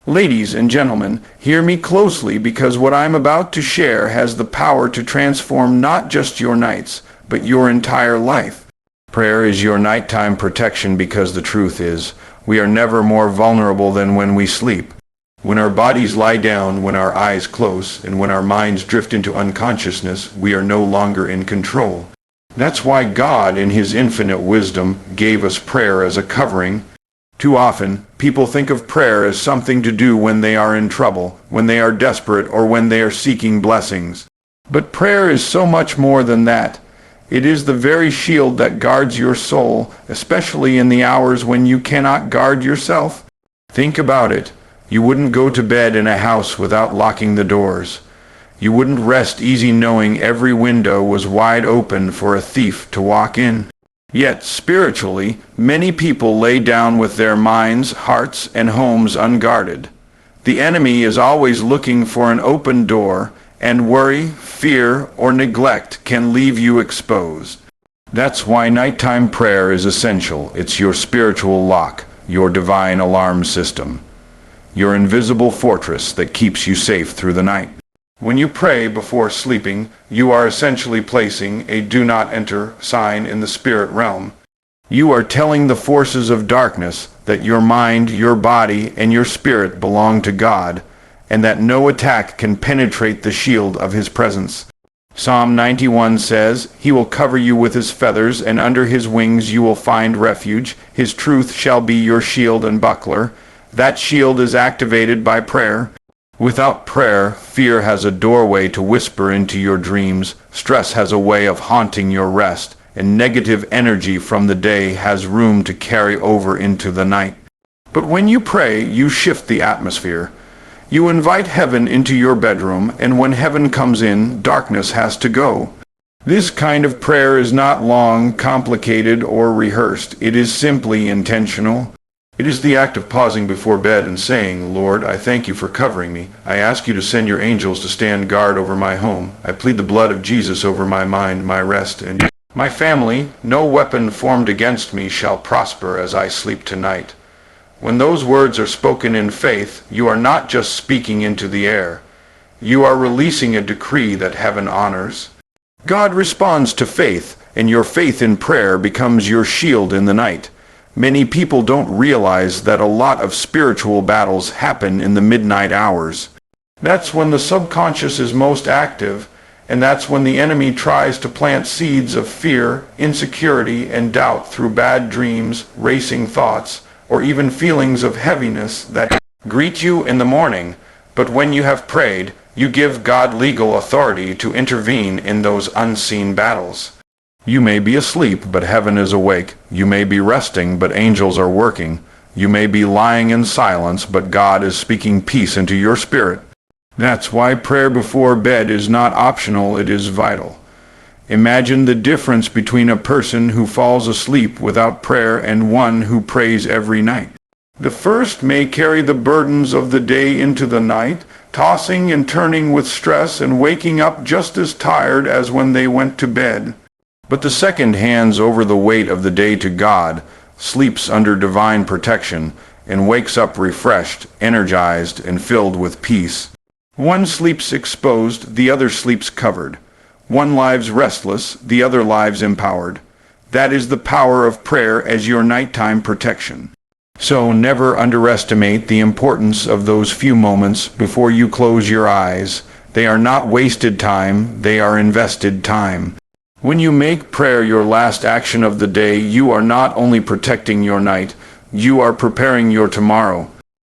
Ladies and gentlemen, hear me closely because what I'm about to share has the power to transform not just your nights, but your entire life. Prayer is your nighttime protection because the truth is, we are never more vulnerable than when we sleep. When our bodies lie down, when our eyes close, and when our minds drift into unconsciousness, we are no longer in control. That's why God, in His infinite wisdom, gave us prayer as a covering. Too often, people think of prayer as something to do when they are in trouble, when they are desperate, or when they are seeking blessings. But prayer is so much more than that. It is the very shield that guards your soul, especially in the hours when you cannot guard yourself. Think about it. You wouldn't go to bed in a house without locking the doors. You wouldn't rest easy knowing every window was wide open for a thief to walk in. Yet, spiritually, many people lay down with their minds, hearts, and homes unguarded. The enemy is always looking for an open door, and worry, fear, or neglect can leave you exposed. That's why nighttime prayer is essential. It's your spiritual lock, your divine alarm system, your invisible fortress that keeps you safe through the night. When you pray before sleeping, you are essentially placing a do not enter sign in the spirit realm. You are telling the forces of darkness that your mind, your body, and your spirit belong to God, and that no attack can penetrate the shield of His presence. Psalm 91 says, "He will cover you with His feathers, and under His wings you will find refuge. His truth shall be your shield and buckler." That shield is activated by prayer. Without prayer, fear has a doorway to whisper into your dreams, stress has a way of haunting your rest, and negative energy from the day has room to carry over into the night. But when you pray, you shift the atmosphere. You invite heaven into your bedroom, and when heaven comes in, darkness has to go. This kind of prayer is not long, complicated, or rehearsed. It is simply intentional. It is the act of pausing before bed and saying, "Lord, I thank you for covering me. I ask you to send your angels to stand guard over my home. I plead the blood of Jesus over my mind, my rest, and my family. No weapon formed against me shall prosper as I sleep tonight." When those words are spoken in faith, you are not just speaking into the air. You are releasing a decree that heaven honors. God responds to faith, and your faith in prayer becomes your shield in the night. Many people don't realize that a lot of spiritual battles happen in the midnight hours. That's when the subconscious is most active, and that's when the enemy tries to plant seeds of fear, insecurity, and doubt through bad dreams, racing thoughts, or even feelings of heaviness that greet you in the morning. But when you have prayed, you give God legal authority to intervene in those unseen battles. You may be asleep, but heaven is awake. You may be resting, but angels are working. You may be lying in silence, but God is speaking peace into your spirit. That's why prayer before bed is not optional, it is vital. Imagine the difference between a person who falls asleep without prayer and one who prays every night. The first may carry the burdens of the day into the night, tossing and turning with stress and waking up just as tired as when they went to bed. But the second hands over the weight of the day to God, sleeps under divine protection, and wakes up refreshed, energized, and filled with peace. One sleeps exposed, the other sleeps covered. One lives restless, the other lives empowered. That is the power of prayer as your nighttime protection. So never underestimate the importance of those few moments before you close your eyes. They are not wasted time, they are invested time. When you make prayer your last action of the day, you are not only protecting your night, you are preparing your tomorrow.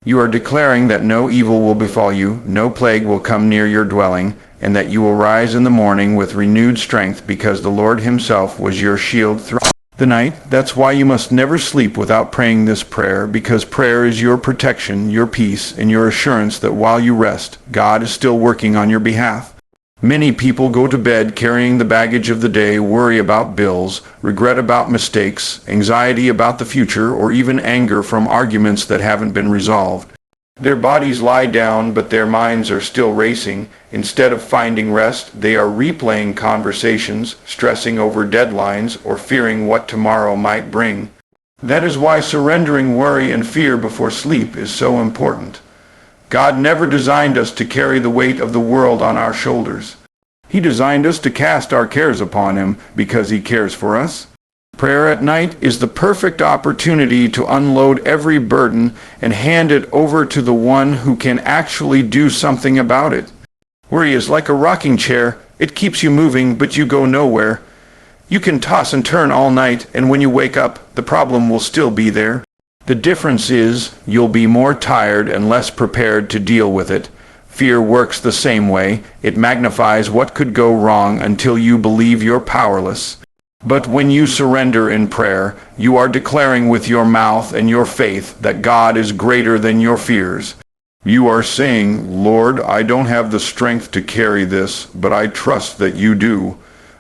You are declaring that no evil will befall you, no plague will come near your dwelling, and that you will rise in the morning with renewed strength because the Lord Himself was your shield throughout the night. That's why you must never sleep without praying this prayer, because prayer is your protection, your peace, and your assurance that while you rest, God is still working on your behalf. Many people go to bed carrying the baggage of the day, worry about bills, regret about mistakes, anxiety about the future, or even anger from arguments that haven't been resolved. Their bodies lie down, but their minds are still racing. Instead of finding rest, they are replaying conversations, stressing over deadlines, or fearing what tomorrow might bring. That is why surrendering worry and fear before sleep is so important. God never designed us to carry the weight of the world on our shoulders. He designed us to cast our cares upon Him because He cares for us. Prayer at night is the perfect opportunity to unload every burden and hand it over to the one who can actually do something about it. Worry is like a rocking chair. It keeps you moving, but you go nowhere. You can toss and turn all night, and when you wake up, the problem will still be there. The difference is you'll be more tired and less prepared to deal with it. Fear works the same way. It magnifies what could go wrong until you believe you're powerless. But when you surrender in prayer, you are declaring with your mouth and your faith that God is greater than your fears. You are saying, Lord, I don't have the strength to carry this, but I trust that you do.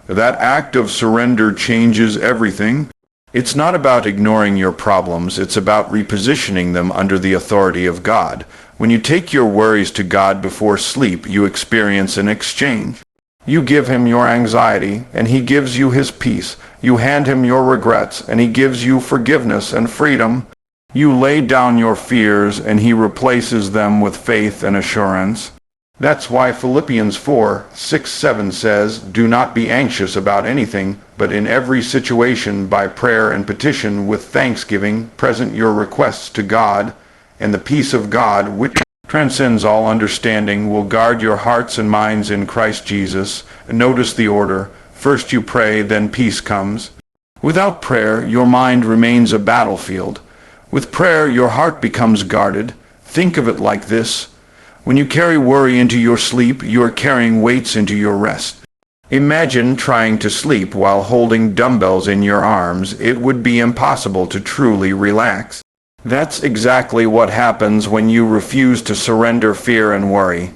That act of surrender changes everything. It's not about ignoring your problems, it's about repositioning them under the authority of God. When you take your worries to God before sleep, you experience an exchange. You give Him your anxiety, and He gives you His peace. You hand Him your regrets, and He gives you forgiveness and freedom. You lay down your fears, and He replaces them with faith and assurance. That's why Philippians 4:6-7 says, Do not be anxious about anything, but in every situation by prayer and petition with thanksgiving present your requests to God, and the peace of God, which transcends all understanding, will guard your hearts and minds in Christ Jesus. Notice the order. First you pray, then peace comes. Without prayer, your mind remains a battlefield. With prayer, your heart becomes guarded. Think of it like this. When you carry worry into your sleep, you are carrying weights into your rest. Imagine trying to sleep while holding dumbbells in your arms. It would be impossible to truly relax. That's exactly what happens when you refuse to surrender fear and worry.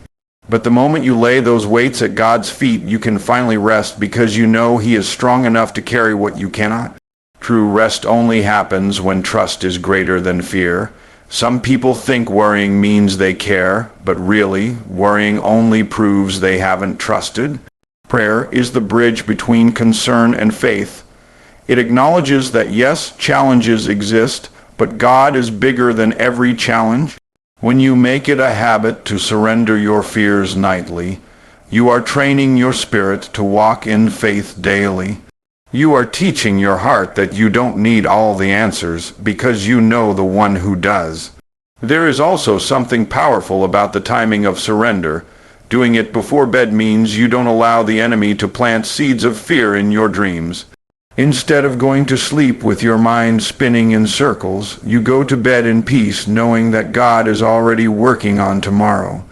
But the moment you lay those weights at God's feet, you can finally rest because you know He is strong enough to carry what you cannot. True rest only happens when trust is greater than fear. Some people think worrying means they care, but really, worrying only proves they haven't trusted. Prayer is the bridge between concern and faith. It acknowledges that yes, challenges exist, but God is bigger than every challenge. When you make it a habit to surrender your fears nightly, you are training your spirit to walk in faith daily. You are teaching your heart that you don't need all the answers because you know the one who does. There is also something powerful about the timing of surrender. Doing it before bed means you don't allow the enemy to plant seeds of fear in your dreams. Instead of going to sleep with your mind spinning in circles, you go to bed in peace knowing that God is already working on tomorrow.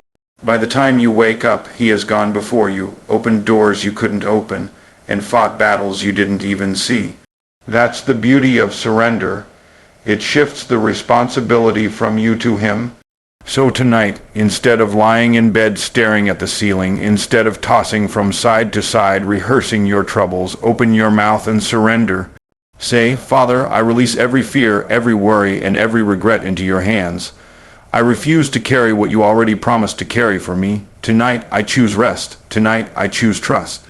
By the time you wake up, He has gone before you, opened doors you couldn't open, and fought battles you didn't even see. That's the beauty of surrender. It shifts the responsibility from you to Him. So tonight, instead of lying in bed staring at the ceiling, instead of tossing from side to side rehearsing your troubles, open your mouth and surrender. Say, Father, I release every fear, every worry, and every regret into your hands. I refuse to carry what you already promised to carry for me. Tonight, I choose rest. Tonight, I choose trust.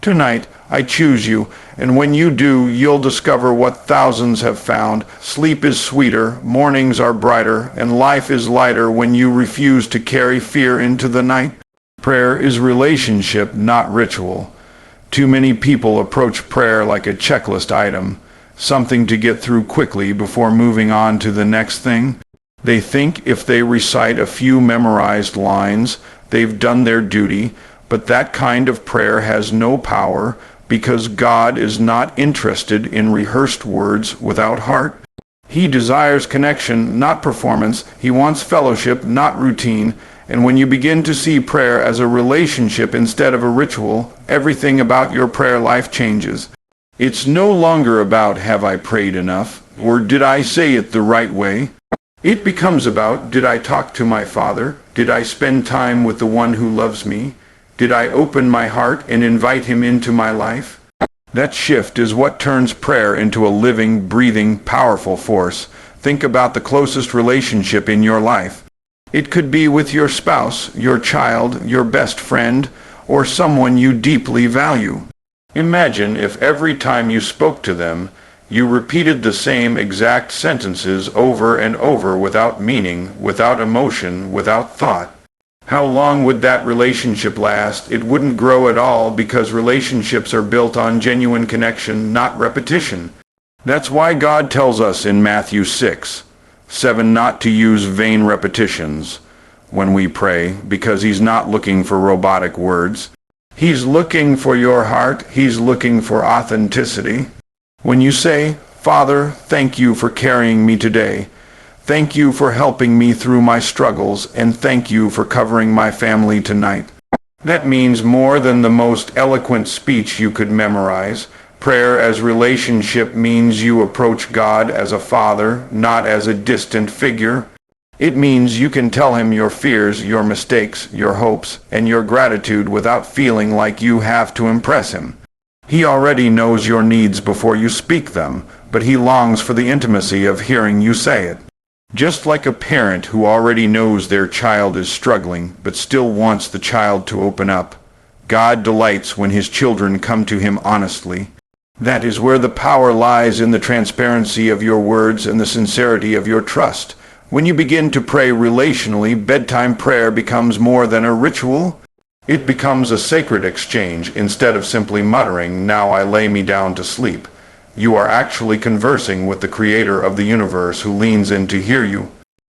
Tonight, I choose you, and when you do, you'll discover what thousands have found. Sleep is sweeter, mornings are brighter, and life is lighter when you refuse to carry fear into the night. Prayer is relationship, not ritual. Too many people approach prayer like a checklist item, something to get through quickly before moving on to the next thing. They think if they recite a few memorized lines, they've done their duty, but that kind of prayer has no power because God is not interested in rehearsed words without heart. He desires connection, not performance. He wants fellowship, not routine. And when you begin to see prayer as a relationship instead of a ritual, everything about your prayer life changes. It's no longer about, have I prayed enough? Or did I say it the right way? It becomes about, did I talk to my Father? Did I spend time with the one who loves me? Did I open my heart and invite Him into my life? That shift is what turns prayer into a living, breathing, powerful force. Think about the closest relationship in your life. It could be with your spouse, your child, your best friend, or someone you deeply value. Imagine if every time you spoke to them, You repeated the same exact sentences over and over without meaning, without emotion, without thought. How long would that relationship last? It wouldn't grow at all, because relationships are built on genuine connection, not repetition. That's why God tells us in Matthew 6:7 not to use vain repetitions when we pray, because He's not looking for robotic words. He's looking for your heart. He's looking for authenticity. When you say, "Father, thank you for carrying me today. Thank you for helping me through my struggles, and thank you for covering my family tonight," that means more than the most eloquent speech you could memorize. Prayer as relationship means you approach God as a father, not as a distant figure. It means you can tell Him your fears, your mistakes, your hopes, and your gratitude without feeling like you have to impress Him. He already knows your needs before you speak them, but He longs for the intimacy of hearing you say it. Just like a parent who already knows their child is struggling, but still wants the child to open up, God delights when His children come to Him honestly. That is where the power lies, in the transparency of your words and the sincerity of your trust. When you begin to pray relationally, bedtime prayer becomes more than a ritual. It becomes a sacred exchange. Instead of simply muttering, "Now I lay me down to sleep," you are actually conversing with the Creator of the universe, who leans in to hear you.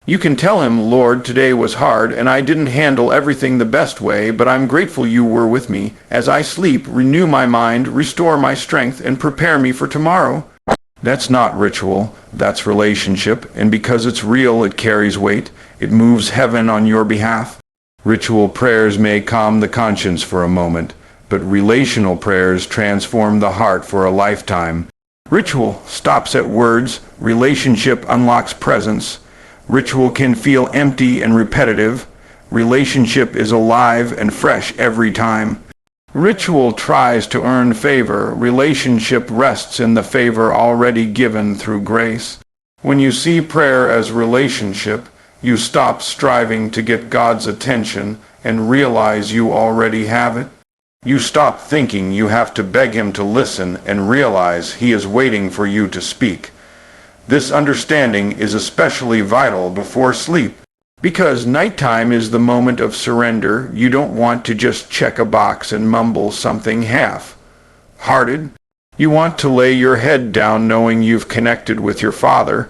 You can tell Him, "Lord, today was hard, and I didn't handle everything the best way, but I'm grateful you were with me. As I sleep, renew my mind, restore my strength, and prepare me for tomorrow." That's not ritual, that's relationship, and because it's real, it carries weight. It moves heaven on your behalf. Ritual prayers may calm the conscience for a moment, but relational prayers transform the heart for a lifetime. Ritual stops at words. Relationship unlocks presence. Ritual can feel empty and repetitive. Relationship is alive and fresh every time. Ritual tries to earn favor. Relationship rests in the favor already given through grace. When you see prayer as relationship, you stop striving to get God's attention and realize you already have it. You stop thinking you have to beg Him to listen and realize He is waiting for you to speak. This understanding is especially vital before sleep, because nighttime is the moment of surrender. You don't want to just check a box and mumble something half-hearted. You want to lay your head down knowing you've connected with your Father.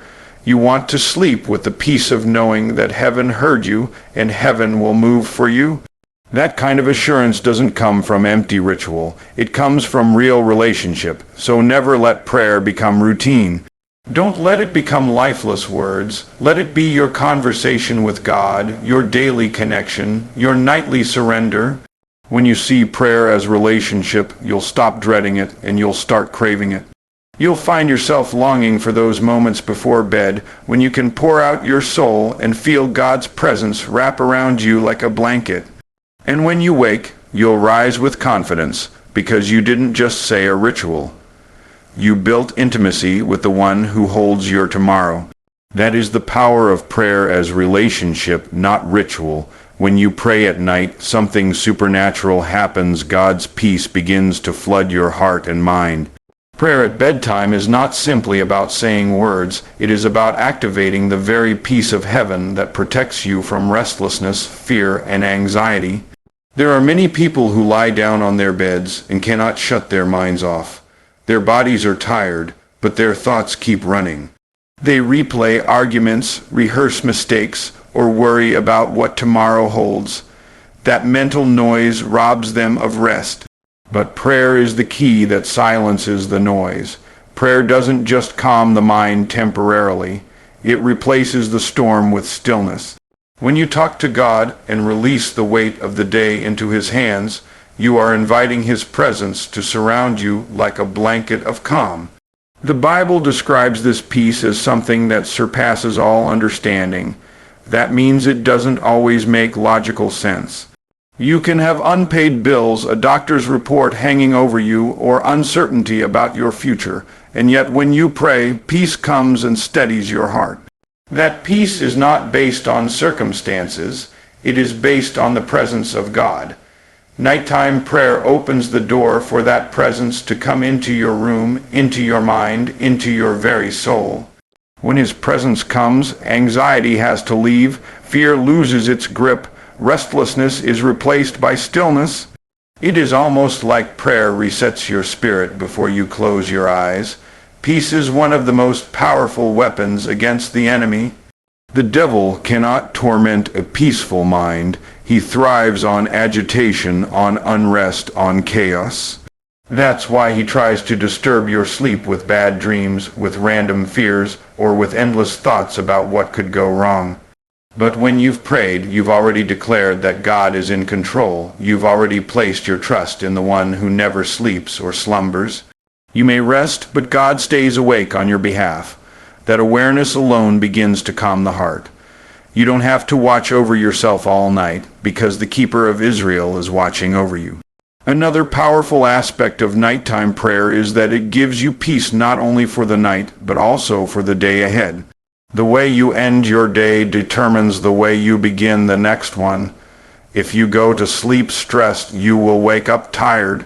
You want to sleep with the peace of knowing that heaven heard you and heaven will move for you. That kind of assurance doesn't come from empty ritual. It comes from real relationship. So never let prayer become routine. Don't let it become lifeless words. Let it be your conversation with God, your daily connection, your nightly surrender. When you see prayer as relationship, you'll stop dreading it and you'll start craving it. You'll find yourself longing for those moments before bed when you can pour out your soul and feel God's presence wrap around you like a blanket. And when you wake, you'll rise with confidence, because you didn't just say a ritual. You built intimacy with the one who holds your tomorrow. That is the power of prayer as relationship, not ritual. When you pray at night, something supernatural happens. God's peace begins to flood your heart and mind. Prayer at bedtime is not simply about saying words. It is about activating the very peace of heaven that protects you from restlessness, fear, and anxiety. There are many people who lie down on their beds and cannot shut their minds off. Their bodies are tired, but their thoughts keep running. They replay arguments, rehearse mistakes, or worry about what tomorrow holds. That mental noise robs them of rest. But prayer is the key that silences the noise. Prayer doesn't just calm the mind temporarily. It replaces the storm with stillness. When you talk to God and release the weight of the day into His hands, you are inviting His presence to surround you like a blanket of calm. The Bible describes this peace as something that surpasses all understanding. That means it doesn't always make logical sense. You can have unpaid bills, a doctor's report hanging over you, or uncertainty about your future, and yet when you pray, peace comes and steadies your heart. That peace is not based on circumstances, it is based on the presence of God. Nighttime prayer opens the door for that presence to come into your room, into your mind, into your very soul. When His presence comes, anxiety has to leave, fear loses its grip, restlessness is replaced by stillness. It is almost like prayer resets your spirit before you close your eyes. Peace is one of the most powerful weapons against the enemy. The devil cannot torment a peaceful mind. He thrives on agitation, on unrest, on chaos. That's why he tries to disturb your sleep with bad dreams, with random fears, or with endless thoughts about what could go wrong. But when you've prayed, you've already declared that God is in control. You've already placed your trust in the one who never sleeps or slumbers. You may rest, but God stays awake on your behalf. That awareness alone begins to calm the heart. You don't have to watch over yourself all night, because the Keeper of Israel is watching over you. Another powerful aspect of nighttime prayer is that it gives you peace not only for the night, but also for the day ahead. The way you end your day determines the way you begin the next one. If you go to sleep stressed, you will wake up tired.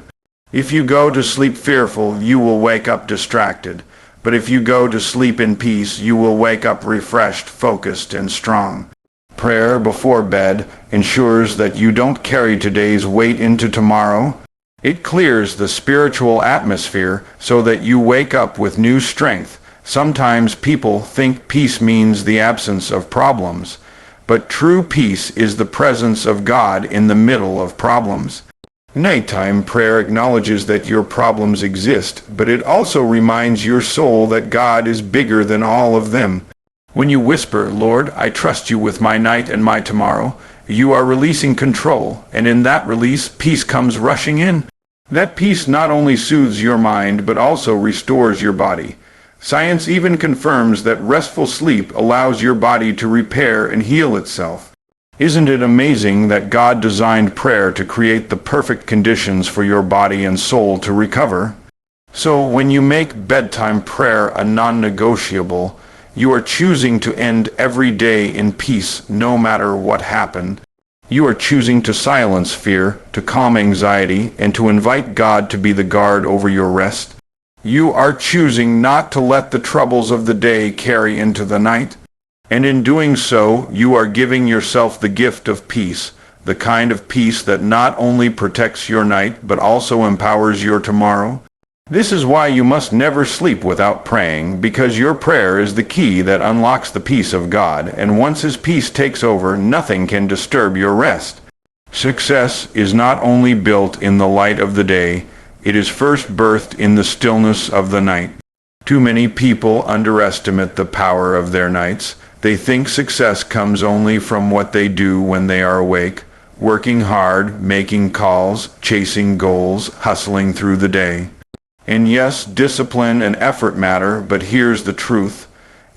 If you go to sleep fearful, you will wake up distracted. But if you go to sleep in peace, you will wake up refreshed, focused, and strong. Prayer before bed ensures that you don't carry today's weight into tomorrow. It clears the spiritual atmosphere so that you wake up with new strength. Sometimes people think peace means the absence of problems, but true peace is the presence of God in the middle of problems. Nighttime prayer acknowledges that your problems exist, but it also reminds your soul that God is bigger than all of them. When you whisper, "Lord, I trust you with my night and my tomorrow," you are releasing control, and in that release, peace comes rushing in. That peace not only soothes your mind, but also restores your body. Science even confirms that restful sleep allows your body to repair and heal itself. Isn't it amazing that God designed prayer to create the perfect conditions for your body and soul to recover? So when you make bedtime prayer a non-negotiable, you are choosing to end every day in peace no matter what happened. You are choosing to silence fear, to calm anxiety, and to invite God to be the guard over your rest. You are choosing not to let the troubles of the day carry into the night. And in doing so, you are giving yourself the gift of peace, the kind of peace that not only protects your night, but also empowers your tomorrow. This is why you must never sleep without praying, because your prayer is the key that unlocks the peace of God, and once His peace takes over, nothing can disturb your rest. Success is not only built in the light of the day, it is first birthed in the stillness of the night. Too many people underestimate the power of their nights. They think success comes only from what they do when they are awake, working hard, making calls, chasing goals, hustling through the day. And yes, discipline and effort matter, but here's the truth.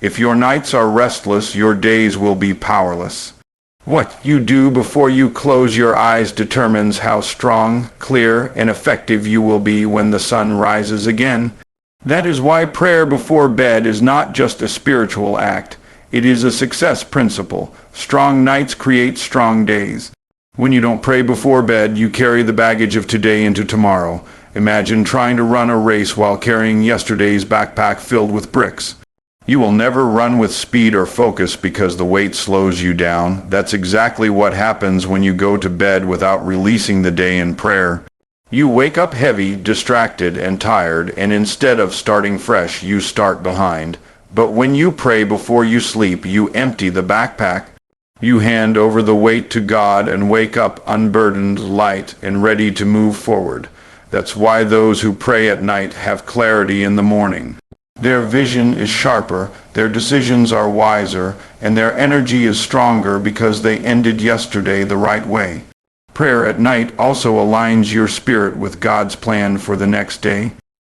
If your nights are restless, your days will be powerless. What you do before you close your eyes determines how strong, clear, and effective you will be when the sun rises again. That is why prayer before bed is not just a spiritual act. It is a success principle. Strong nights create strong days. When you don't pray before bed, you carry the baggage of today into tomorrow. Imagine trying to run a race while carrying yesterday's backpack filled with bricks. You will never run with speed or focus because the weight slows you down. That's exactly what happens when you go to bed without releasing the day in prayer. You wake up heavy, distracted, and tired, and instead of starting fresh, you start behind. But when you pray before you sleep, you empty the backpack. You hand over the weight to God and wake up unburdened, light, and ready to move forward. That's why those who pray at night have clarity in the morning. Their vision is sharper, their decisions are wiser, and their energy is stronger because they ended yesterday the right way. Prayer at night also aligns your spirit with God's plan for the next day.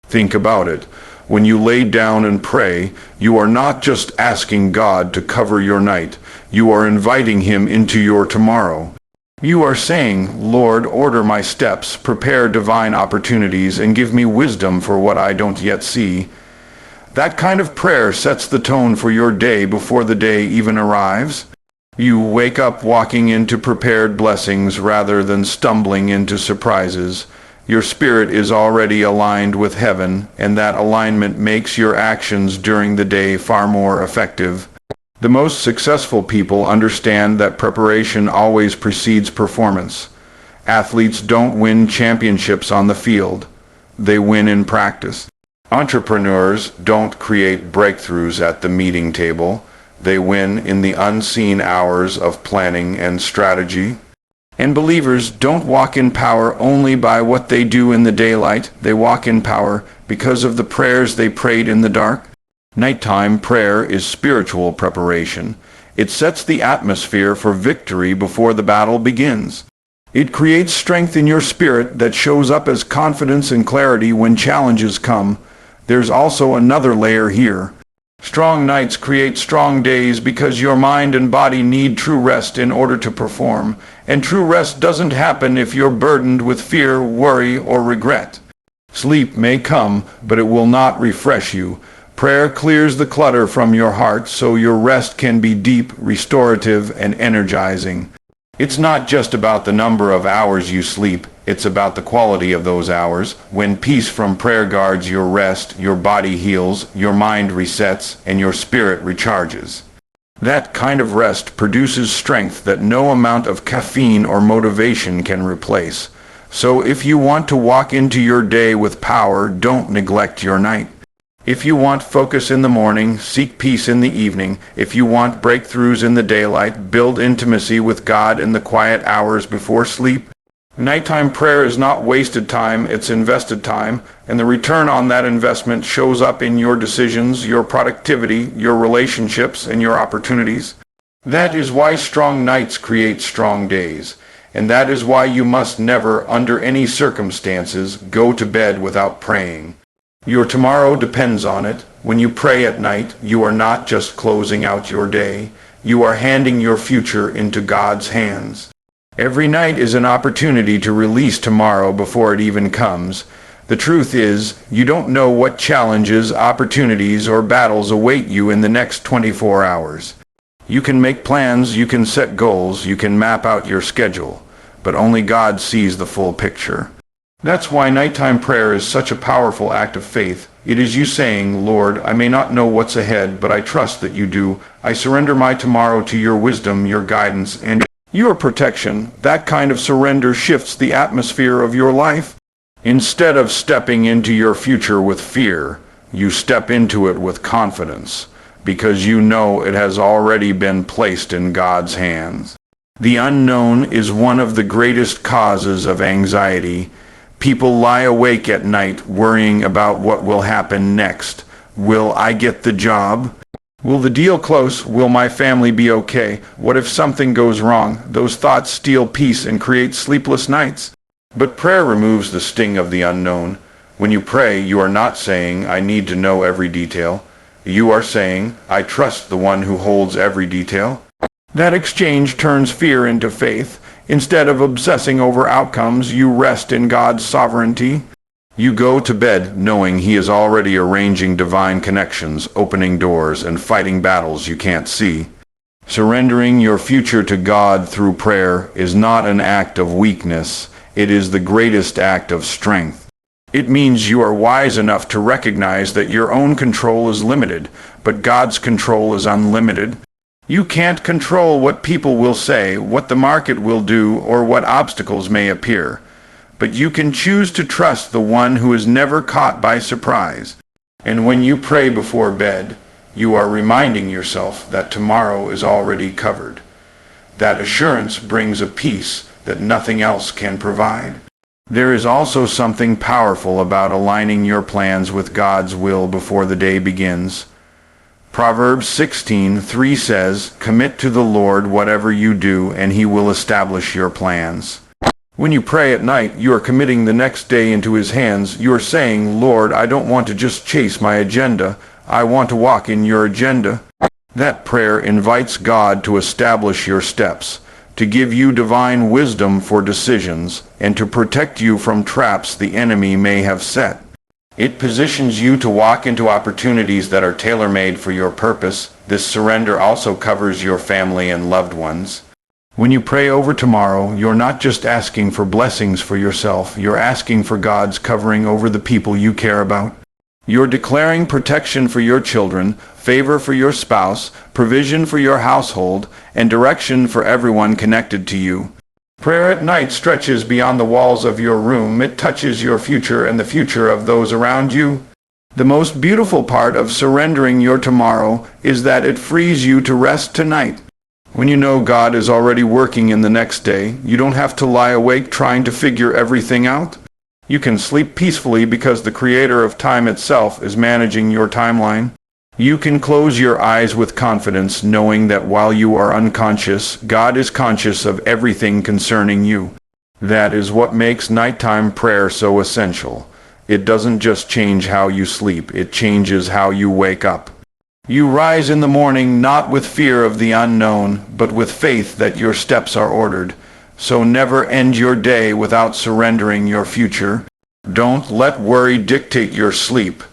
Think about it. When you lay down and pray, you are not just asking God to cover your night. You are inviting Him into your tomorrow. You are saying, "Lord, order my steps, prepare divine opportunities, and give me wisdom for what I don't yet see." That kind of prayer sets the tone for your day before the day even arrives. You wake up walking into prepared blessings rather than stumbling into surprises. Your spirit is already aligned with heaven, and that alignment makes your actions during the day far more effective. The most successful people understand that preparation always precedes performance. Athletes don't win championships on the field. They win in practice. Entrepreneurs don't create breakthroughs at the meeting table. They win in the unseen hours of planning and strategy. And believers don't walk in power only by what they do in the daylight. They walk in power because of the prayers they prayed in the dark. Nighttime prayer is spiritual preparation. It sets the atmosphere for victory before the battle begins. It creates strength in your spirit that shows up as confidence and clarity when challenges come. There's also another layer here. Strong nights create strong days because your mind and body need true rest in order to perform. And true rest doesn't happen if you're burdened with fear, worry, or regret. Sleep may come, but it will not refresh you. Prayer clears the clutter from your heart so your rest can be deep, restorative, and energizing. It's not just about the number of hours you sleep, it's about the quality of those hours. When peace from prayer guards your rest, your body heals, your mind resets, and your spirit recharges. That kind of rest produces strength that no amount of caffeine or motivation can replace. So if you want to walk into your day with power, don't neglect your night. If you want focus in the morning, seek peace in the evening. If you want breakthroughs in the daylight, build intimacy with God in the quiet hours before sleep. Nighttime prayer is not wasted time, it's invested time, and the return on that investment shows up in your decisions, your productivity, your relationships, and your opportunities. That is why strong nights create strong days, and that is why you must never, under any circumstances, go to bed without praying. Your tomorrow depends on it. When you pray at night, you are not just closing out your day. You are handing your future into God's hands. Every night is an opportunity to release tomorrow before it even comes. The truth is, you don't know what challenges, opportunities, or battles await you in the next 24 hours. You can make plans, you can set goals, you can map out your schedule, but only God sees the full picture. That's why nighttime prayer is such a powerful act of faith. It is you saying, Lord, I may not know what's ahead, but I trust that you do. I surrender my tomorrow to your wisdom, your guidance, and your protection. That kind of surrender shifts the atmosphere of your life. Instead of stepping into your future with fear, you step into it with confidence, because you know it has already been placed in God's hands. The unknown is one of the greatest causes of anxiety. People lie awake at night worrying about what will happen next. Will I get the job? Will the deal close? Will my family be okay? What if something goes wrong? Those thoughts steal peace and create sleepless nights. But prayer removes the sting of the unknown. When you pray, you are not saying, I need to know every detail. You are saying, I trust the one who holds every detail. That exchange turns fear into faith. Instead of obsessing over outcomes, you rest in God's sovereignty. You go to bed knowing He is already arranging divine connections, opening doors, and fighting battles you can't see. Surrendering your future to God through prayer is not an act of weakness. It is the greatest act of strength. It means you are wise enough to recognize that your own control is limited, but God's control is unlimited. You can't control what people will say, what the market will do, or what obstacles may appear. But you can choose to trust the one who is never caught by surprise. And when you pray before bed, you are reminding yourself that tomorrow is already covered. That assurance brings a peace that nothing else can provide. There is also something powerful about aligning your plans with God's will before the day begins. Proverbs 16:3 says, Commit to the Lord whatever you do, and He will establish your plans. When you pray at night, you are committing the next day into His hands. You are saying, Lord, I don't want to just chase my agenda. I want to walk in your agenda. That prayer invites God to establish your steps, to give you divine wisdom for decisions, and to protect you from traps the enemy may have set. It positions you to walk into opportunities that are tailor-made for your purpose. This surrender also covers your family and loved ones. When you pray over tomorrow, you're not just asking for blessings for yourself, you're asking for God's covering over the people you care about. You're declaring protection for your children, favor for your spouse, provision for your household, and direction for everyone connected to you. Prayer at night stretches beyond the walls of your room. It touches your future and the future of those around you. The most beautiful part of surrendering your tomorrow is that it frees you to rest tonight. When you know God is already working in the next day, you don't have to lie awake trying to figure everything out. You can sleep peacefully because the Creator of time itself is managing your timeline. You can close your eyes with confidence, knowing that while you are unconscious, God is conscious of everything concerning you. That is what makes nighttime prayer so essential. It doesn't just change how you sleep, it changes how you wake up. You rise in the morning not with fear of the unknown, but with faith that your steps are ordered. So never end your day without surrendering your future. Don't let worry dictate your sleep.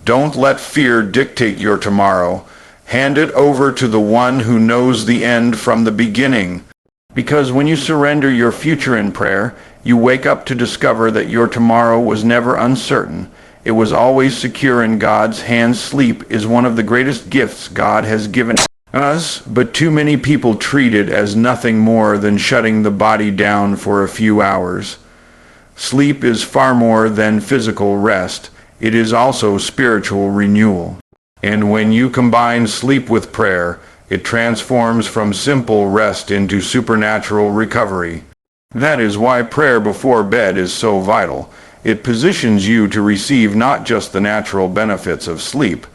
Don't let fear dictate your tomorrow. Hand it over to the one who knows the end from the beginning. Because when you surrender your future in prayer, you wake up to discover that your tomorrow was never uncertain. It was always secure in God's hands. Sleep is one of the greatest gifts God has given us, but too many people treat it as nothing more than shutting the body down for a few hours. Sleep is far more than physical rest. It is also spiritual renewal. And when you combine sleep with prayer, it transforms from simple rest into supernatural recovery. That is why prayer before bed is so vital. It positions you to receive not just the natural benefits of sleep,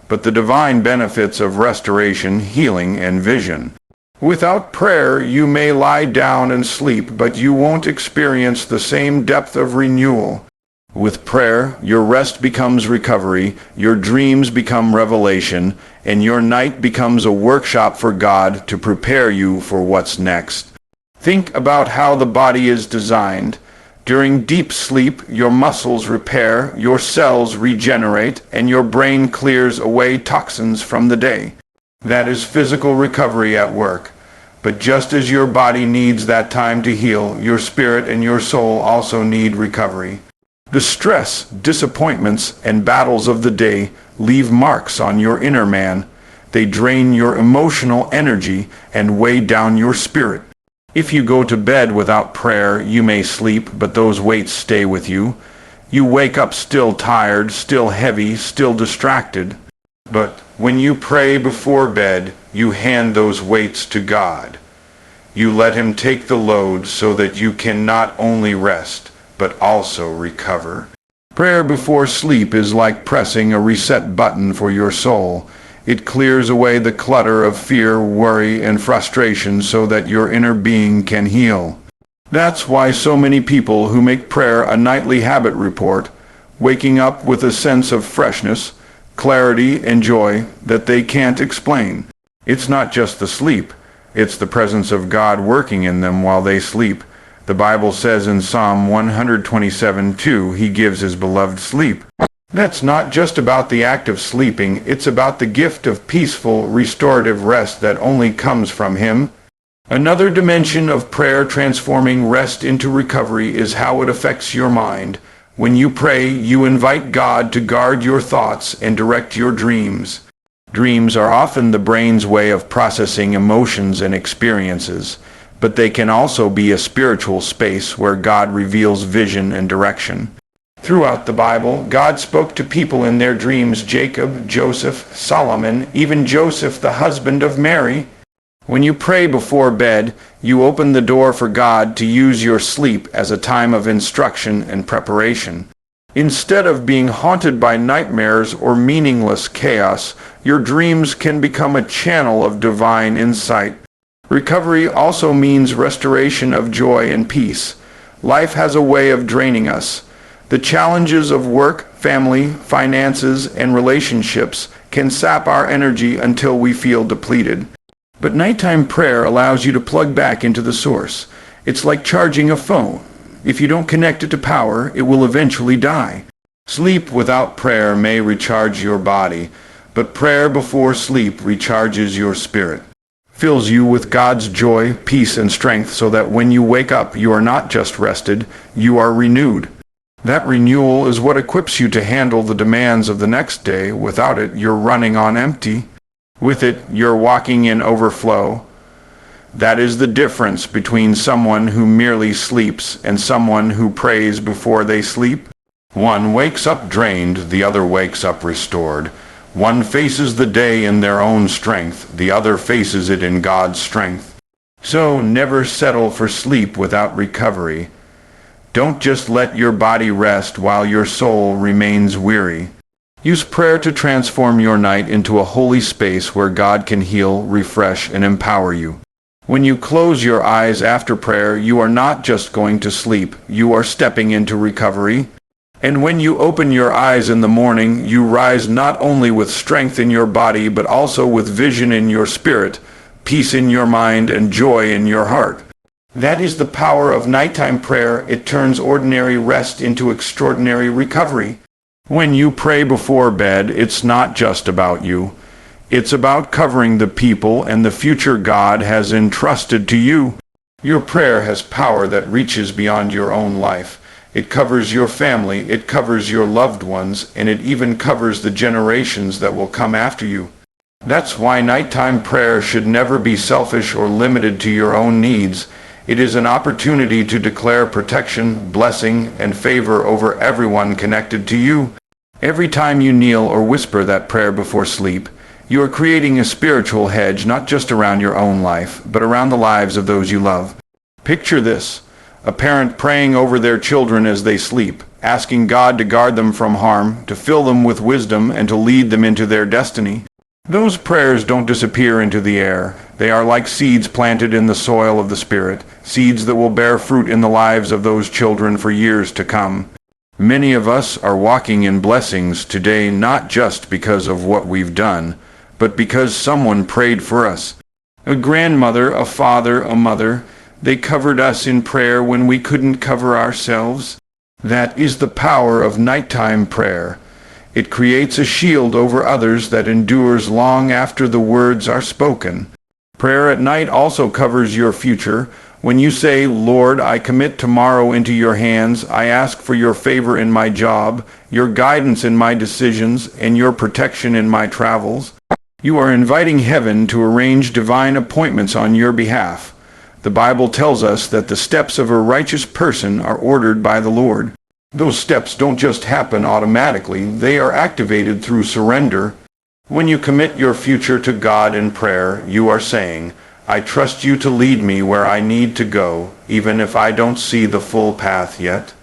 but the divine benefits of restoration, healing, and vision. Without prayer, you may lie down and sleep, but you won't experience the same depth of renewal. With prayer, your rest becomes recovery, your dreams become revelation, and your night becomes a workshop for God to prepare you for what's next. Think about how the body is designed. During deep sleep, your muscles repair, your cells regenerate, and your brain clears away toxins from the day. That is physical recovery at work. But just as your body needs that time to heal, your spirit and your soul also need recovery. The stress, disappointments, and battles of the day leave marks on your inner man. They drain your emotional energy and weigh down your spirit. If you go to bed without prayer, you may sleep, but those weights stay with you. You wake up still tired, still heavy, still distracted. But when you pray before bed, you hand those weights to God. You let Him take the load so that you can not only rest, but also recover. Prayer before sleep is like pressing a reset button for your soul. It clears away the clutter of fear, worry, and frustration so that your inner being can heal. That's why so many people who make prayer a nightly habit report, waking up with a sense of freshness, clarity, and joy that they can't explain. It's not just the sleep. It's the presence of God working in them while they sleep. The Bible says in Psalm 127:2, He gives His beloved sleep. That's not just about the act of sleeping, it's about the gift of peaceful, restorative rest that only comes from Him. Another dimension of prayer transforming rest into recovery is how it affects your mind. When you pray, you invite God to guard your thoughts and direct your dreams. Dreams are often the brain's way of processing emotions and experiences, but they can also be a spiritual space where God reveals vision and direction. Throughout the Bible, God spoke to people in their dreams: Jacob, Joseph, Solomon, even Joseph, the husband of Mary. When you pray before bed, you open the door for God to use your sleep as a time of instruction and preparation. Instead of being haunted by nightmares or meaningless chaos, your dreams can become a channel of divine insight. Recovery also means restoration of joy and peace. Life has a way of draining us. The challenges of work, family, finances, and relationships can sap our energy until we feel depleted. But nighttime prayer allows you to plug back into the source. It's like charging a phone. If you don't connect it to power, it will eventually die. Sleep without prayer may recharge your body, but prayer before sleep recharges your spirit, fills you with God's joy, peace, and strength so that when you wake up, you are not just rested, you are renewed. That renewal is what equips you to handle the demands of the next day. Without it, you're running on empty. With it, you're walking in overflow. That is the difference between someone who merely sleeps and someone who prays before they sleep. One wakes up drained, the other wakes up restored. One faces the day in their own strength, the other faces it in God's strength. So never settle for sleep without recovery. Don't just let your body rest while your soul remains weary. Use prayer to transform your night into a holy space where God can heal, refresh, and empower you. When you close your eyes after prayer, you are not just going to sleep, you are stepping into recovery. And when you open your eyes in the morning, you rise not only with strength in your body, but also with vision in your spirit, peace in your mind, and joy in your heart. That is the power of nighttime prayer. It turns ordinary rest into extraordinary recovery. When you pray before bed, it's not just about you. It's about covering the people and the future God has entrusted to you. Your prayer has power that reaches beyond your own life. It covers your family, it covers your loved ones, and it even covers the generations that will come after you. That's why nighttime prayer should never be selfish or limited to your own needs. It is an opportunity to declare protection, blessing, and favor over everyone connected to you. Every time you kneel or whisper that prayer before sleep, you are creating a spiritual hedge not just around your own life, but around the lives of those you love. Picture this. A parent praying over their children as they sleep, asking God to guard them from harm, to fill them with wisdom, and to lead them into their destiny. Those prayers don't disappear into the air. They are like seeds planted in the soil of the Spirit, seeds that will bear fruit in the lives of those children for years to come. Many of us are walking in blessings today not just because of what we've done, but because someone prayed for us. A grandmother, a father, a mother, they covered us in prayer when we couldn't cover ourselves. That is the power of nighttime prayer. It creates a shield over others that endures long after the words are spoken. Prayer at night also covers your future. When you say, "Lord, I commit tomorrow into your hands. I ask for your favor in my job, your guidance in my decisions, and your protection in my travels," you are inviting heaven to arrange divine appointments on your behalf. The Bible tells us that the steps of a righteous person are ordered by the Lord. Those steps don't just happen automatically, they are activated through surrender. When you commit your future to God in prayer, you are saying, "I trust you to lead me where I need to go, even if I don't see the full path yet."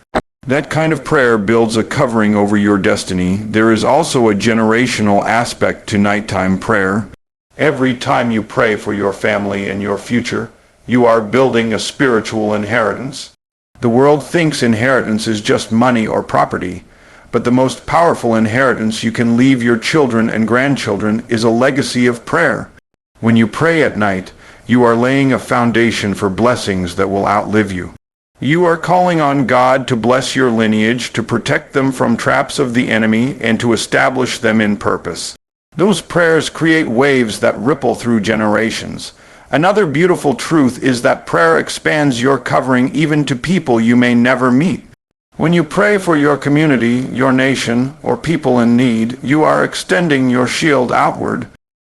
That kind of prayer builds a covering over your destiny. There is also a generational aspect to nighttime prayer. Every time you pray for your family and your future, you are building a spiritual inheritance. The world thinks inheritance is just money or property, but the most powerful inheritance you can leave your children and grandchildren is a legacy of prayer. When you pray at night, you are laying a foundation for blessings that will outlive you. You are calling on God to bless your lineage, to protect them from traps of the enemy, and to establish them in purpose. Those prayers create waves that ripple through generations. Another beautiful truth is that prayer expands your covering even to people you may never meet. When you pray for your community, your nation, or people in need, you are extending your shield outward.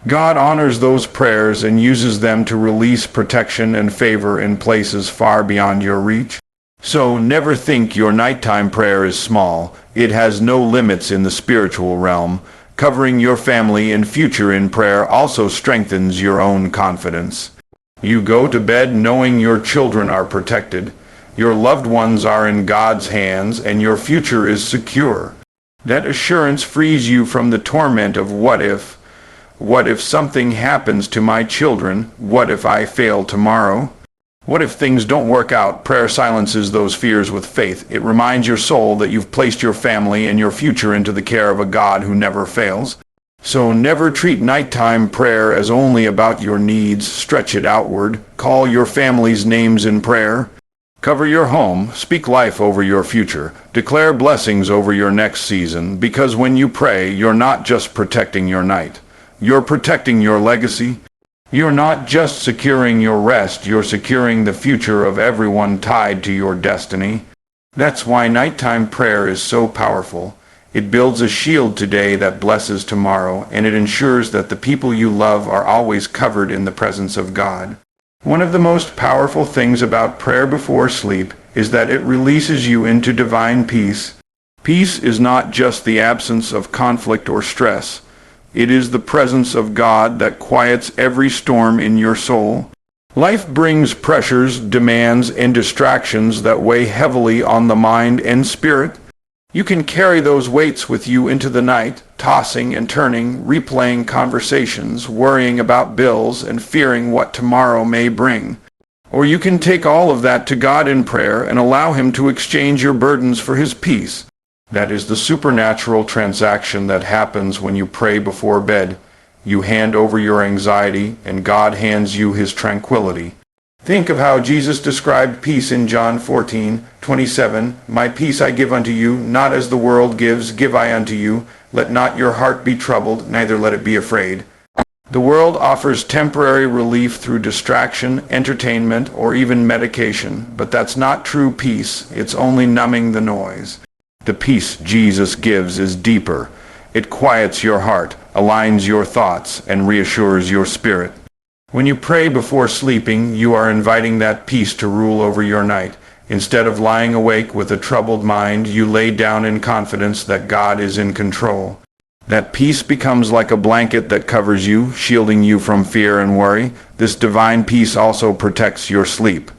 God honors those prayers and uses them to release protection and favor in places far beyond your reach. So never think your nighttime prayer is small. It has no limits in the spiritual realm. Covering your family and future in prayer also strengthens your own confidence. You go to bed knowing your children are protected, your loved ones are in God's hands, and your future is secure. That assurance frees you from the torment of what if. What if something happens to my children? What if I fail tomorrow? What if things don't work out? Prayer silences those fears with faith. It reminds your soul that you've placed your family and your future into the care of a God who never fails. So never treat nighttime prayer as only about your needs. Stretch it outward. Call your family's names in prayer. Cover your home, speak life over your future, declare blessings over your next season, because when you pray, you're not just protecting your night. You're protecting your legacy. You're not just securing your rest, you're securing the future of everyone tied to your destiny. That's why nighttime prayer is so powerful. It builds a shield today that blesses tomorrow, and it ensures that the people you love are always covered in the presence of God. One of the most powerful things about prayer before sleep is that it releases you into divine peace. Peace is not just the absence of conflict or stress. It is the presence of God that quiets every storm in your soul. Life brings pressures, demands, and distractions that weigh heavily on the mind and spirit. You can carry those weights with you into the night, tossing and turning, replaying conversations, worrying about bills, and fearing what tomorrow may bring. Or you can take all of that to God in prayer and allow Him to exchange your burdens for His peace. That is the supernatural transaction that happens when you pray before bed. You hand over your anxiety, and God hands you His tranquility. Think of how Jesus described peace in John 14:27. My peace I give unto you, not as the world gives, give I unto you. Let not your heart be troubled, neither let it be afraid. The world offers temporary relief through distraction, entertainment, or even medication, but that's not true peace. It's only numbing the noise. The peace Jesus gives is deeper. It quiets your heart, aligns your thoughts, and reassures your spirit. When you pray before sleeping, you are inviting that peace to rule over your night. Instead of lying awake with a troubled mind, you lay down in confidence that God is in control. That peace becomes like a blanket that covers you, shielding you from fear and worry. This divine peace also protects your sleep.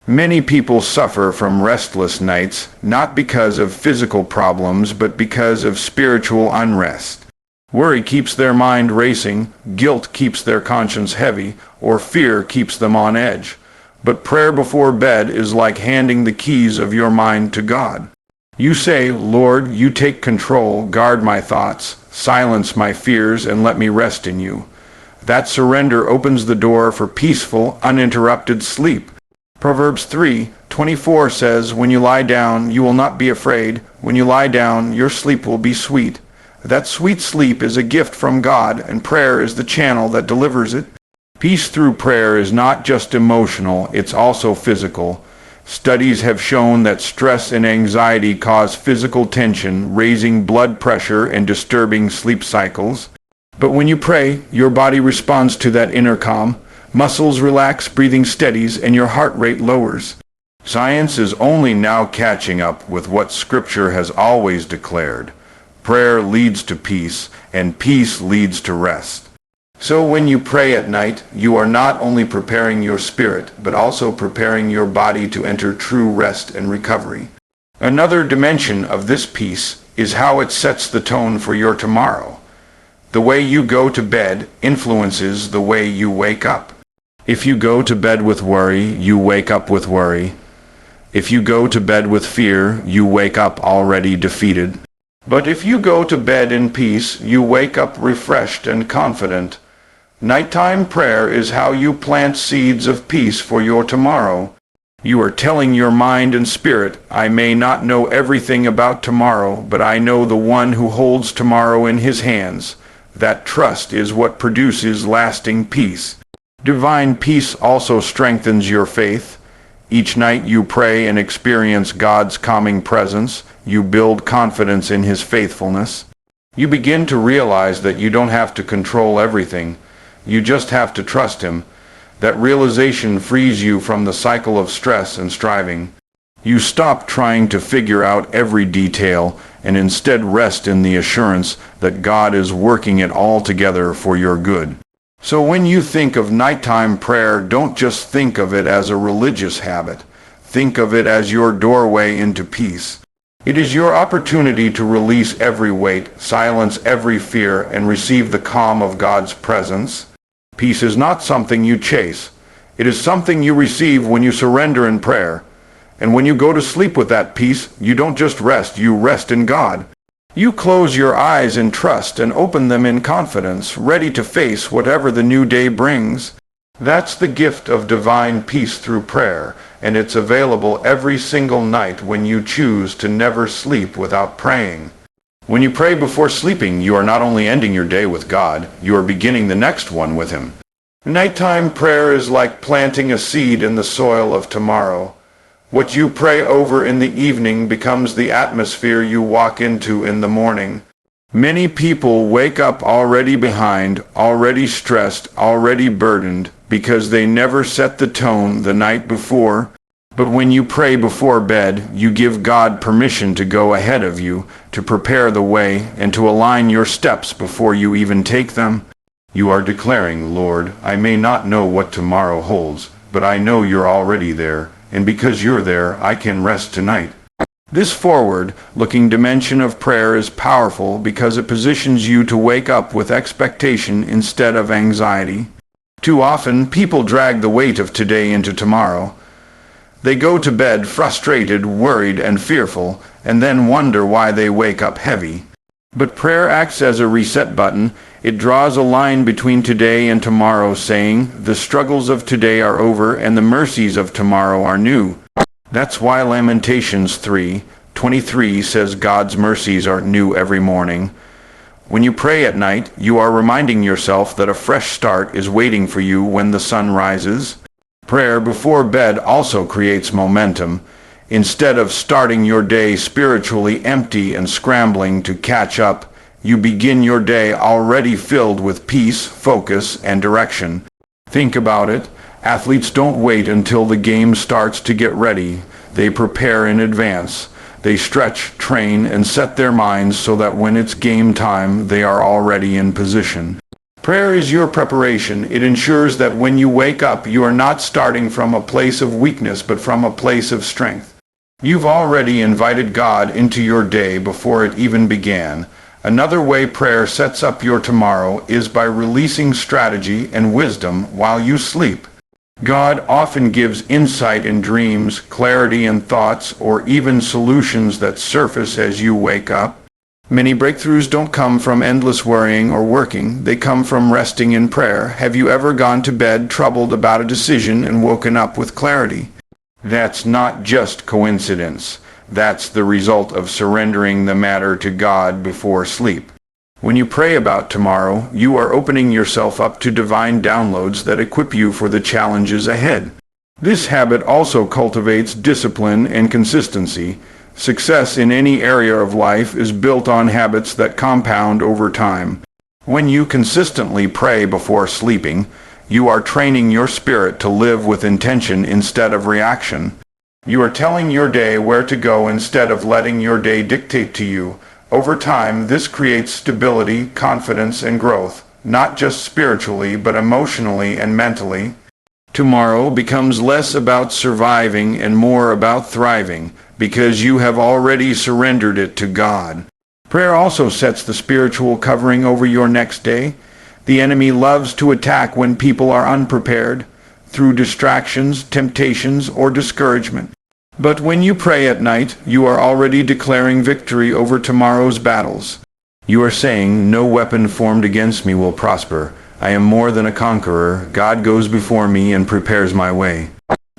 Many people suffer from restless nights, not because of physical problems, but because of spiritual unrest. Worry keeps their mind racing, guilt keeps their conscience heavy, or fear keeps them on edge. But prayer before bed is like handing the keys of your mind to God. You say, Lord, you take control, guard my thoughts, silence my fears, and let me rest in you. That surrender opens the door for peaceful, uninterrupted sleep. Proverbs 3:24 says, when you lie down, you will not be afraid. When you lie down, your sleep will be sweet. That sweet sleep is a gift from God, and prayer is the channel that delivers it. Peace through prayer is not just emotional, it's also physical. Studies have shown that stress and anxiety cause physical tension, raising blood pressure and disturbing sleep cycles. But when you pray, your body responds to that inner calm. Muscles relax, breathing steadies, and your heart rate lowers. Science is only now catching up with what Scripture has always declared. Prayer leads to peace, and peace leads to rest. So when you pray at night, you are not only preparing your spirit, but also preparing your body to enter true rest and recovery. Another dimension of this peace is how it sets the tone for your tomorrow. The way you go to bed influences the way you wake up. If you go to bed with worry, you wake up with worry. If you go to bed with fear, you wake up already defeated. But if you go to bed in peace, you wake up refreshed and confident. Nighttime prayer is how you plant seeds of peace for your tomorrow. You are telling your mind and spirit, I may not know everything about tomorrow, but I know the one who holds tomorrow in his hands. That trust is what produces lasting peace. Divine peace also strengthens your faith. Each night you pray and experience God's calming presence. You build confidence in His faithfulness. You begin to realize that you don't have to control everything. You just have to trust Him. That realization frees you from the cycle of stress and striving. You stop trying to figure out every detail and instead rest in the assurance that God is working it all together for your good. So when you think of nighttime prayer, don't just think of it as a religious habit. Think of it as your doorway into peace. It is your opportunity to release every weight, silence every fear, and receive the calm of God's presence. Peace is not something you chase. It is something you receive when you surrender in prayer. And when you go to sleep with that peace, you don't just rest, you rest in God. You close your eyes in trust and open them in confidence, ready to face whatever the new day brings. That's the gift of divine peace through prayer, and it's available every single night when you choose to never sleep without praying. When you pray before sleeping, you are not only ending your day with God, you are beginning the next one with Him. Nighttime prayer is like planting a seed in the soil of tomorrow. What you pray over in the evening becomes the atmosphere you walk into in the morning. Many people wake up already behind, already stressed, already burdened, because they never set the tone the night before. But when you pray before bed, you give God permission to go ahead of you, to prepare the way, and to align your steps before you even take them. You are declaring, Lord, I may not know what tomorrow holds, but I know you're already there, and because you're there, I can rest tonight. This forward-looking dimension of prayer is powerful because it positions you to wake up with expectation instead of anxiety. Too often, people drag the weight of today into tomorrow. They go to bed frustrated, worried, and fearful, and then wonder why they wake up heavy. But prayer acts as a reset button. It draws a line between today and tomorrow, saying, the struggles of today are over and the mercies of tomorrow are new. That's why Lamentations 3:23 says God's mercies are new every morning. When you pray at night, you are reminding yourself that a fresh start is waiting for you when the sun rises. Prayer before bed also creates momentum. Instead of starting your day spiritually empty and scrambling to catch up, you begin your day already filled with peace, focus, and direction. Think about it. Athletes don't wait until the game starts to get ready. They prepare in advance. They stretch, train, and set their minds so that when it's game time, they are already in position. Prayer is your preparation. It ensures that when you wake up, you are not starting from a place of weakness, but from a place of strength. You've already invited God into your day before it even began. Another way prayer sets up your tomorrow is by releasing strategy and wisdom while you sleep. God often gives insight in dreams, clarity in thoughts, or even solutions that surface as you wake up. Many breakthroughs don't come from endless worrying or working. They come from resting in prayer. Have you ever gone to bed troubled about a decision and woken up with clarity? That's not just coincidence. That's the result of surrendering the matter to God before sleep. When you pray about tomorrow, you are opening yourself up to divine downloads that equip you for the challenges ahead. This habit also cultivates discipline and consistency. Success in any area of life is built on habits that compound over time. When you consistently pray before sleeping, you are training your spirit to live with intention instead of reaction. You are telling your day where to go instead of letting your day dictate to you. Over time, this creates stability, confidence, and growth, not just spiritually, but emotionally and mentally. Tomorrow becomes less about surviving and more about thriving, because you have already surrendered it to God. Prayer also sets the spiritual covering over your next day. The enemy loves to attack when people are unprepared, through distractions, temptations, or discouragement. But when you pray at night, you are already declaring victory over tomorrow's battles. You are saying, no weapon formed against me will prosper. I am more than a conqueror. God goes before me and prepares my way.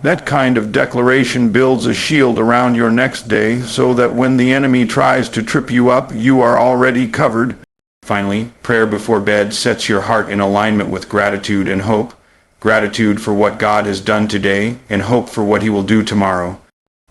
That kind of declaration builds a shield around your next day so that when the enemy tries to trip you up, you are already covered. Finally, prayer before bed sets your heart in alignment with gratitude and hope. Gratitude for what God has done today and hope for what He will do tomorrow.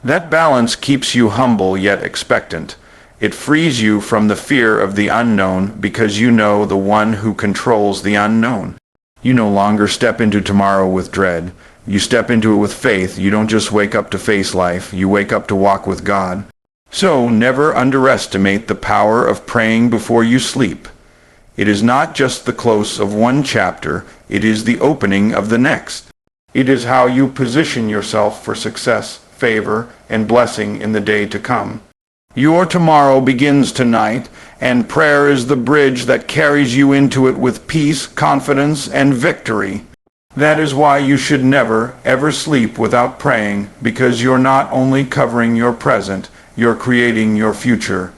That balance keeps you humble yet expectant. It frees you from the fear of the unknown because you know the one who controls the unknown. You no longer step into tomorrow with dread. You step into it with faith. You don't just wake up to face life. You wake up to walk with God. So never underestimate the power of praying before you sleep. It is not just the close of one chapter. It is the opening of the next. It is how you position yourself for success, favor, and blessing in the day to come. Your tomorrow begins tonight, and prayer is the bridge that carries you into it with peace, confidence, and victory. That is why you should never, ever sleep without praying, because you're not only covering your present, you're creating your future.